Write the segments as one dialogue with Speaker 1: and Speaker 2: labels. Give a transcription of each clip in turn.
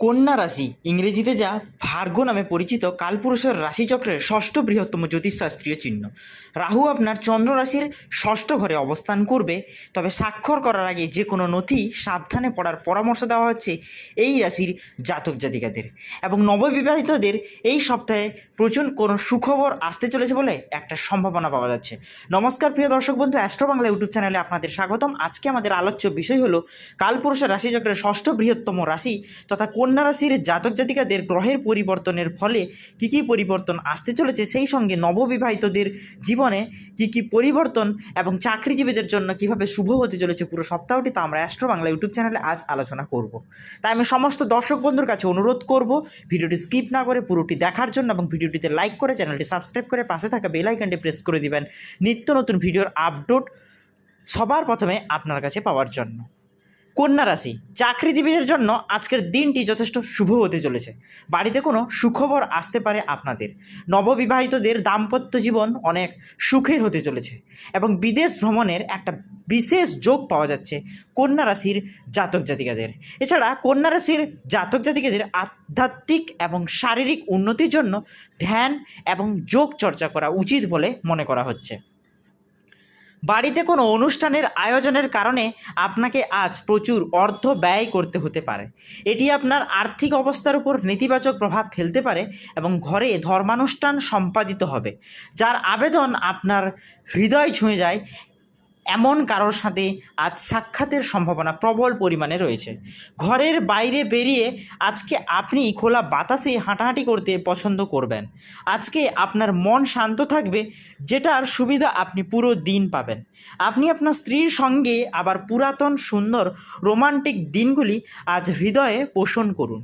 Speaker 1: কন্যা রাশি ইংরেজিতে যা ভার্গো নামে পরিচিত কালপুরুষের রাশিচক্রের ষষ্ঠ বৃহত্তম জ্যোতিষশাস্ত্রীয় চিহ্ন। রাহু আপনার চন্দ্র রাশির ষষ্ঠ ঘরে অবস্থান করবে, তবে স্বাক্ষর করার আগে যে কোনো নথি সাবধানে পড়ার পরামর্শ দেওয়া হচ্ছে এই রাশির জাতক জাতিকাদের। এবং নববিবাহিতদের এই সপ্তাহে প্রচুর কোনো সুখবর আসতে চলেছে বলে একটা সম্ভাবনা পাওয়া যাচ্ছে। নমস্কার প্রিয় দর্শক বন্ধু, অ্যাস্ট্রো বাংলা ইউটিউব চ্যানেলে আপনাদের স্বাগতম। আজকে আমাদের আলোচ্য বিষয় হলো কালপুরুষের রাশিচক্রের ষষ্ঠ বৃহত্তম রাশি তথা কন্যা রাশির জাতক জাতিকাদের গ্রহের পরিবর্তনের ফলে কী কী পরিবর্তন আসতে চলেছে, সেই সঙ্গে নববিবাহিতদের জীবনে কী কী পরিবর্তন এবং চাকরিজীবীদের জন্য কীভাবে শুভ হতে চলেছে পুরো সপ্তাহটি তা আমরা অ্যাস্ট্রো বাংলা ইউটিউব চ্যানেলে আজ আলোচনা করব। তাই আমি সমস্ত দর্শক বন্ধুর কাছে অনুরোধ করব ভিডিওটি স্কিপ না করে পুরোটি দেখার জন্য এবং ভিডিওটিতে লাইক করে চ্যানেলটি সাবস্ক্রাইব করে পাশে থাকা বেল আইকনটি প্রেস করে দিবেন নিত্য নতুন ভিডিওর আপডেট সবার প্রথমে আপনার কাছে পাওয়ার জন্য। কন্যা রাশি চাকরিজীবীদের জন্য আজকের দিনটি যথেষ্ট শুভ হতে চলেছে। বাড়িতে কোনো সুখবর আসতে পারে আপনাদের। নববিবাহিতদের দাম্পত্য জীবন অনেক সুখের হতে চলেছে এবং বিদেশ ভ্রমণের একটা বিশেষ যোগ পাওয়া যাচ্ছে কন্যা রাশির জাতক জাতিকাদের। এছাড়া কন্যা রাশির জাতক জাতিকাদের আধ্যাত্মিক এবং শারীরিক উন্নতির জন্য ধ্যান এবং যোগ চর্চা করা উচিত বলে মনে করা হচ্ছে। বাড়িতে কোনো অনুষ্ঠানের আয়োজনের কারণে আপনাকে আজ প্রচুর অর্থ ব্যয় করতে হতে পারে। এটি আপনার আর্থিক অবস্থার উপর নেতিবাচক প্রভাব ফেলতে পারে এবং ঘরে ধর্মানুষ্ঠান সম্পাদিত হবে, যার আবেদন আপনার হৃদয় ছুঁয়ে যায় এমন কারোর সাথে আজ সাক্ষাতের সম্ভাবনা প্রবল পরিমাণে রয়েছে। ঘরের বাইরে বেরিয়ে আজকে আপনি খোলা বাতাসে হাঁটাহাঁটি করতে পছন্দ করবেন। আজকে আপনার মন শান্ত থাকবে, যেটার সুবিধা আপনি পুরো দিন পাবেন। আপনি আপনার স্ত্রীর সঙ্গে আবার পুরাতন সুন্দর রোমান্টিক দিনগুলি আজ হৃদয়ে পোষণ করুন।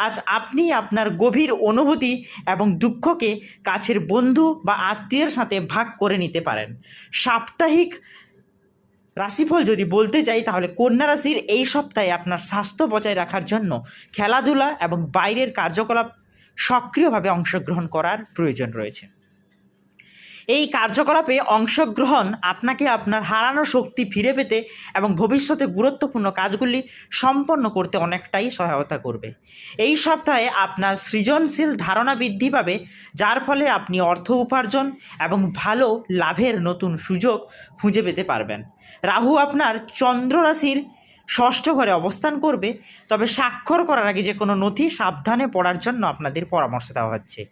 Speaker 1: আজ আপনি আপনার গভীর অনুভূতি এবং দুঃখকে কাছের বন্ধু বা আত্মীয়ের সাথে ভাগ করে নিতে পারেন। সাপ্তাহিক রাশিফল যদি বলতে চাই তাহলে কন্যা রাশির এই সপ্তাহে আপনার স্বাস্থ্য বজায় রাখার জন্য খেলাধুলা এবং বাইরের কার্যকলাপ সক্রিয়ভাবে অংশগ্রহণ করার প্রয়োজন রয়েছে। এই কার্যকলাপে অংশগ্রহণ আপনাকে আপনার হারানো শক্তি ফিরে পেতে এবং ভবিষ্যতে গুরুত্বপূর্ণ কাজগুলি সম্পন্ন করতে অনেকটাই সহায়তা করবে। এই সপ্তাহে আপনার সৃজনশীল ধারণা বৃদ্ধি পাবে, যার ফলে আপনি অর্থ উপার্জন এবং ভালো লাভের নতুন সুযোগ খুঁজে পেতে পারবেন। রাহু আপনার চন্দ্র রাশির ষষ্ঠ ঘরে অবস্থান করবে, তবে স্বাক্ষর করার আগে যে কোনো নথি সাবধানে পড়ার জন্য আপনাদের পরামর্শ দেওয়া হচ্ছে।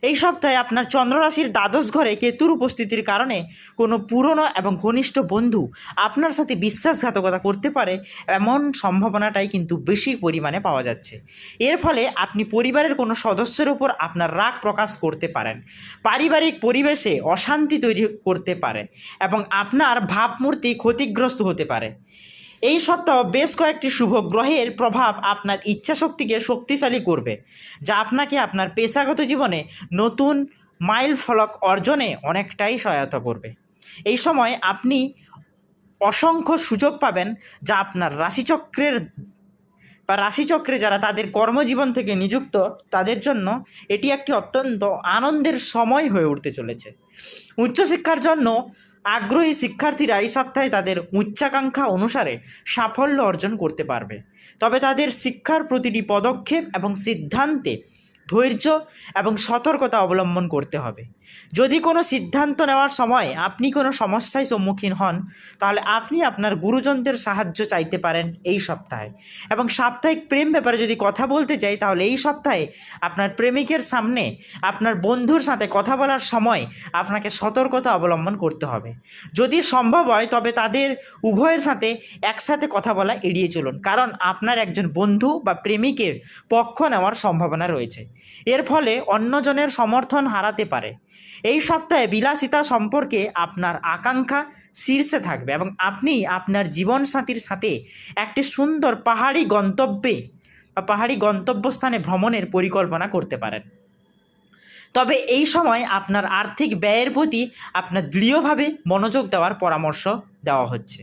Speaker 1: এই সপ্তাহে আপনার চন্দ্র রাশির দ্বাদশ ঘরে কেতুর উপস্থিতির কারণে কোনো পুরনো এবং ঘনিষ্ঠ বন্ধু আপনার সাথে বিশ্বাসঘাতকতা করতে পারে, এমন সম্ভাবনাটাই কিন্তু বেশি পরিমাণে পাওয়া যাচ্ছে। এর ফলে আপনি পরিবারের কোনো সদস্যের উপর আপনার রাগ প্রকাশ করতে পারেন, পারিবারিক পরিবেশে অশান্তি তৈরি করতে পারে এবং আপনার ভাবমূর্তি ক্ষতিগ্রস্ত হতে পারে। এই সপ্তাহ বেশ কয়েকটি শুভ গ্রহের প্রভাব আপনার ইচ্ছাশক্তিকে শক্তিশালী করবে, যা আপনাকে আপনার পেশাগত জীবনে নতুন মাইল ফলক অর্জনে অনেকটাই সহায়তা করবে। এই সময় আপনি অসংখ্য সুযোগ পাবেন, যা আপনার রাশিচক্রে যারা তাদের কর্মজীবন থেকে নিযুক্ত তাদের জন্য এটি একটি অত্যন্ত আনন্দের সময় হয়ে উঠতে চলেছে। উচ্চশিক্ষার জন্য আগ্রহী শিক্ষার্থীরা এই সপ্তাহে তাদের উচ্চাকাঙ্ক্ষা অনুসারে সাফল্য অর্জন করতে পারবে, তবে তাদের শিক্ষার প্রতিটি পদক্ষেপ এবং সিদ্ধান্তে ধৈর্য এবং সতর্কতা অবলম্বন করতে হবে। যদি কোনো সিদ্ধান্ত নেওয়ার সময় আপনি কোনো সমস্যায় সম্মুখীন হন, তাহলে আপনি আপনার গুরুজনদের সাহায্য চাইতে পারেন এই সপ্তাহে। এবং সাপ্তাহিক প্রেম ব্যাপারে যদি কথা বলতে চাই তাহলে এই সপ্তাহে আপনার প্রেমিকের সামনে আপনার বন্ধুর সাথে কথা বলার সময় আপনাকে সতর্কতা অবলম্বন করতে হবে। যদি সম্ভব হয় তবে তাদের উভয়ের সাথে একসাথে কথা বলা এড়িয়ে চলুন, কারণ আপনার একজন বন্ধু বা প্রেমিকের পক্ষ নেওয়ার সম্ভাবনা রয়েছে। এর ফলে অন্যজনের সমর্থন হারাতে পারে। এই সপ্তাহে বিলাসিতা সম্পর্কে আপনার আকাঙ্ক্ষা শীর্ষে থাকবে এবং আপনি আপনার জীবনসাথীর সাথে একটি সুন্দর পাহাড়ি গন্তব্যস্থানে ভ্রমণের পরিকল্পনা করতে পারেন। তবে এই সময় আপনার আর্থিক ব্যয়ের প্রতি আপনার দৃঢ়ভাবে মনোযোগ দেওয়ার পরামর্শ দেওয়া হচ্ছে।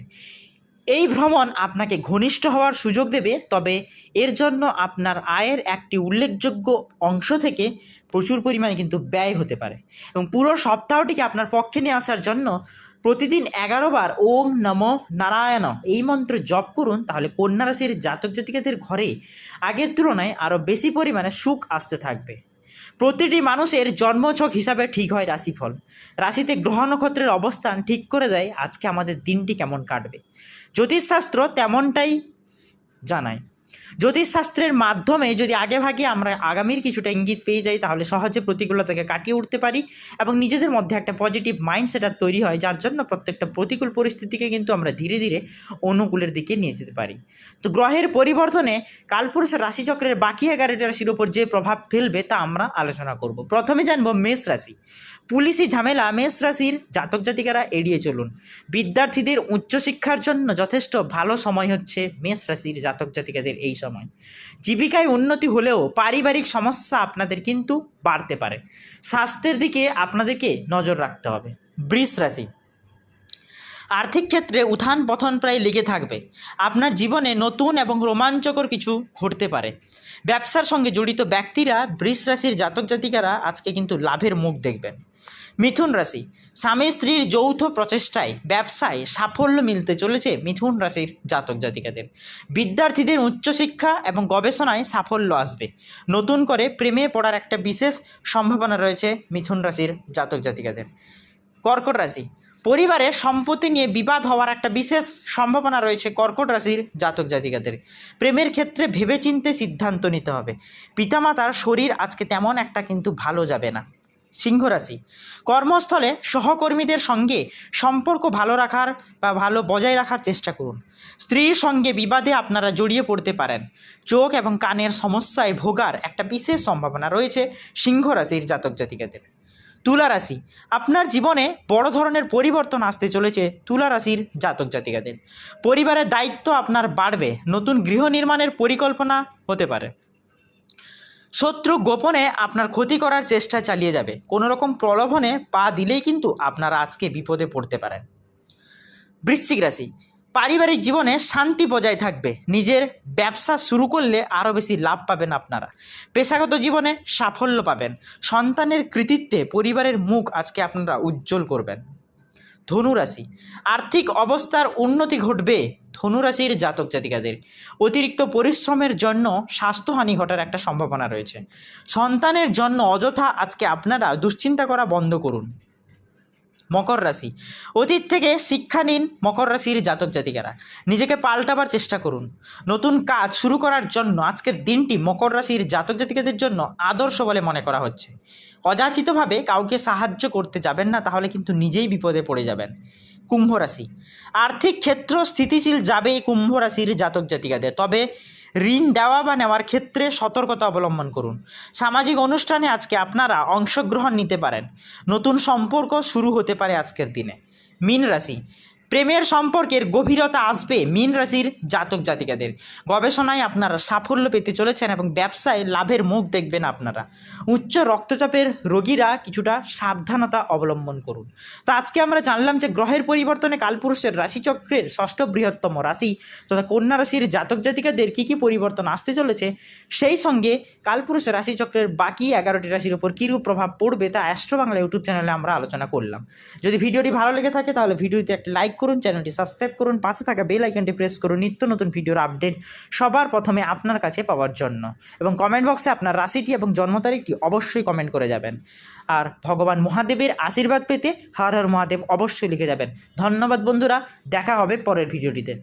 Speaker 1: এই ভ্রমণ আপনাকে ঘনিষ্ঠ হওয়ার সুযোগ দেবে, তবে এর জন্য আপনার আয়ের একটি উল্লেখযোগ্য অংশ থেকে প্রচুর পরিমাণে কিন্তু ব্যয় হতে পারে এবং পুরো সপ্তাহটিকে আপনার পক্ষে নিয়ে আসার জন্য প্রতিদিন 11 বার ওম নমো নারায়ণ এই মন্ত্র জপ করুন, তাহলে কন্যা রাশির জাতক জাতিকাদের ঘরে আগের তুলনায় আরও বেশি পরিমাণে সুখ আসতে থাকবে। প্রতিটি মানুষের জন্মছক হিসাবে ঠিক হয় রাশিফল। রাশিতে গ্রহ নক্ষত্রের অবস্থান ঠিক করে দেয় আজকে আমাদের দিনটি কেমন কাটবে। জ্যোতিষশাস্ত্র তেমনটাই জানায়। জ্যোতিষশাস্ত্রের মাধ্যমে যদি আগেভাগে আমরা আগামীর কিছুটা ইঙ্গিত পেয়ে যাই, তাহলে সহজে প্রতিকূলতাকে কাটিয়ে উঠতে পারি এবং নিজেদের মধ্যে একটা পজিটিভ মাইন্ডসেট তৈরি হয়, যার জন্য প্রত্যেকটা প্রতিকূল পরিস্থিতিকে কিন্তু আমরা ধীরে ধীরে অনুকূলের দিকে নিয়ে যেতে পারি। তো গ্রহের পরিবর্তনে কালপুরুষের রাশিচক্রের বাকি 11টি রাশির ওপর যে প্রভাব ফেলবে তা আমরা আলোচনা করব। প্রথমে জানবো মেষ রাশি। পুলিশি ঝামেলা মেষ রাশির জাতক জাতিকারা এড়িয়ে চলুন। বিদ্যার্থীদের উচ্চশিক্ষার জন্য যথেষ্ট ভালো সময় হচ্ছে মেষ রাশির জাতক জাতিকাদের এই সময়। জীবিকায় উন্নতি হলেও পারিবারিক সমস্যা আপনাদের কিন্তু বাড়তে পারে। স্বাস্থ্যের দিকে আপনাদেরকে নজর রাখতে হবে। বৃষ রাশি। আর্থিক ক্ষেত্রে উত্থান পতন প্রায় লেগে থাকবে। আপনার জীবনে নতুন এবং রোমাঞ্চকর কিছু ঘটতে পারে। ব্যবসার সঙ্গে জড়িত ব্যক্তিরা বৃষ রাশির জাতক জাতিকারা আজকে কিন্তু লাভের মুখ দেখবেন। মিথুন রাশি। স্বামী স্ত্রীর যৌথ প্রচেষ্টায় ব্যবসায় সাফল্য মিলতে চলেছে মিথুন রাশির জাতক জাতিকাদের। বিদ্যার্থীদের উচ্চশিক্ষা এবং গবেষণায় সাফল্য আসবে। নতুন করে প্রেমে পড়ার একটা বিশেষ সম্ভাবনা রয়েছে মিথুন রাশির জাতক জাতিকাদের। কর্কট রাশি। পরিবারের সম্পত্তি নিয়ে বিবাদ হওয়ার একটা বিশেষ সম্ভাবনা রয়েছে কর্কট রাশির জাতক জাতিকাদের। প্রেমের ক্ষেত্রে ভেবেচিন্তে সিদ্ধান্ত নিতে হবে। পিতামাতার শরীর আজকে তেমন একটা কিন্তু ভালো যাবে না। সিংহ রাশি। কর্মস্থলে সহকর্মীদের সঙ্গে সম্পর্ক ভালো রাখার বা ভালো বজায় রাখার চেষ্টা করুন। স্ত্রীর সঙ্গে বিবাদে আপনারা জড়িয়ে পড়তে পারেন। চোখ এবং কানের সমস্যায় ভোগার একটা বিশেষ সম্ভাবনা রয়েছে সিংহ রাশির জাতক জাতিকাদের। তুলা রাশি। আপনার জীবনে বড় ধরনের পরিবর্তন আসতে চলেছে তুলা রাশির জাতক জাতিকাদের। পরিবারের দায়িত্ব আপনার বাড়বে। নতুন গৃহ নির্মাণের পরিকল্পনা হতে পারে। শত্রু গোপনে আপনার ক্ষতি করার চেষ্টা চালিয়ে যাবে। কোনো রকম প্রলোভনে পা দিলেই কিন্তু আপনারা আজকে বিপদে পড়তে পারেন। বৃশ্চিক রাশি। পারিবারিক জীবনে শান্তি বজায় থাকবে। নিজের ব্যবসা শুরু করলে আরও বেশি লাভ পাবেন আপনারা। পেশাগত জীবনে সাফল্য পাবেন। সন্তানের কৃতিত্বে পরিবারের মুখ আজকে আপনারা উজ্জ্বল করবেন। ধনুরাশি। আর্থিক অবস্থার উন্নতি ঘটবে ধনুরাশির জাতক জাতিকাদের। অতিরিক্ত পরিশ্রমের জন্য স্বাস্থ্যহানি ঘটার একটা সম্ভাবনা রয়েছে। সন্তানের জন্য অযথা আজকে আপনারা দুশ্চিন্তা করা বন্ধ করুন। মকর রাশি। অতীত থেকে শিক্ষা নিন মকর রাশির জাতক জাতিকারা। নিজেকে পাল্টাবার চেষ্টা করুন। নতুন কাজ শুরু করার জন্য আজকের দিনটি মকর রাশির জাতক জাতিকাদের জন্য আদর্শ বলে মনে করা হচ্ছে। অযাচিতভাবে কাউকে সাহায্য করতে যাবেন না, তাহলে কিন্তু নিজেই বিপদে পড়ে যাবেন। কুম্ভ রাশি। আর্থিক ক্ষেত্র স্থিতিশীল যাবে কুম্ভ রাশির জাতক জাতিকাদের, তবে ঋণ দেওয়া বা নেওয়ার ক্ষেত্রে সতর্কতা অবলম্বন করুন। সামাজিক অনুষ্ঠানে আজকে আপনারা অংশগ্রহণ নিতে পারেন। নতুন সম্পর্ক শুরু হতে পারে আজকের দিনে। মীন রাশি। প্রেমের সম্পর্কের গভীরতা আসবে মীন রাশির জাতক জাতিকাদের। গবেষণায় আপনারা সাফল্য পেতে চলেছেন এবং ব্যবসায় লাভের মুখ দেখবেন আপনারা। উচ্চ রক্তচাপের রোগীরা কিছুটা সাবধানতা অবলম্বন করুন। তো আজকে আমরা জানলাম যে গ্রহের পরিবর্তনে কালপুরুষের রাশিচক্রের ষষ্ঠ বৃহত্তম রাশি তথা কন্যা রাশির জাতক জাতিকাদের কী কী পরিবর্তন আসতে চলেছে, সেই সঙ্গে কালপুরুষের রাশিচক্রের বাকি 11টি রাশির উপর কীরূপ প্রভাব পড়বে তা অ্যাস্ট্রো বাংলা ইউটিউব চ্যানেলে আমরা আলোচনা করলাম। যদি ভিডিওটি ভালো লেগে থাকে তাহলে ভিডিওতে একটা লাইক করুন, চ্যানেলটি সাবস্ক্রাইব করুন, পাশে থাকা বেল আইকনটি প্রেস করুন নিত্য নতুন ভিডিওর আপডেট সবার প্রথমে আপনার কাছে পাওয়ার জন্য। এবং কমেন্ট বক্সে আপনার রাশিটি এবং জন্ম তারিখটি অবশ্যই কমেন্ট করে যাবেন। আর ভগবান মহাদেবের আশীর্বাদ পেতে হর হর মহাদেব অবশ্যই লিখে যাবেন। ধন্যবাদ বন্ধুরা, দেখা হবে পরের ভিডিওটিতে।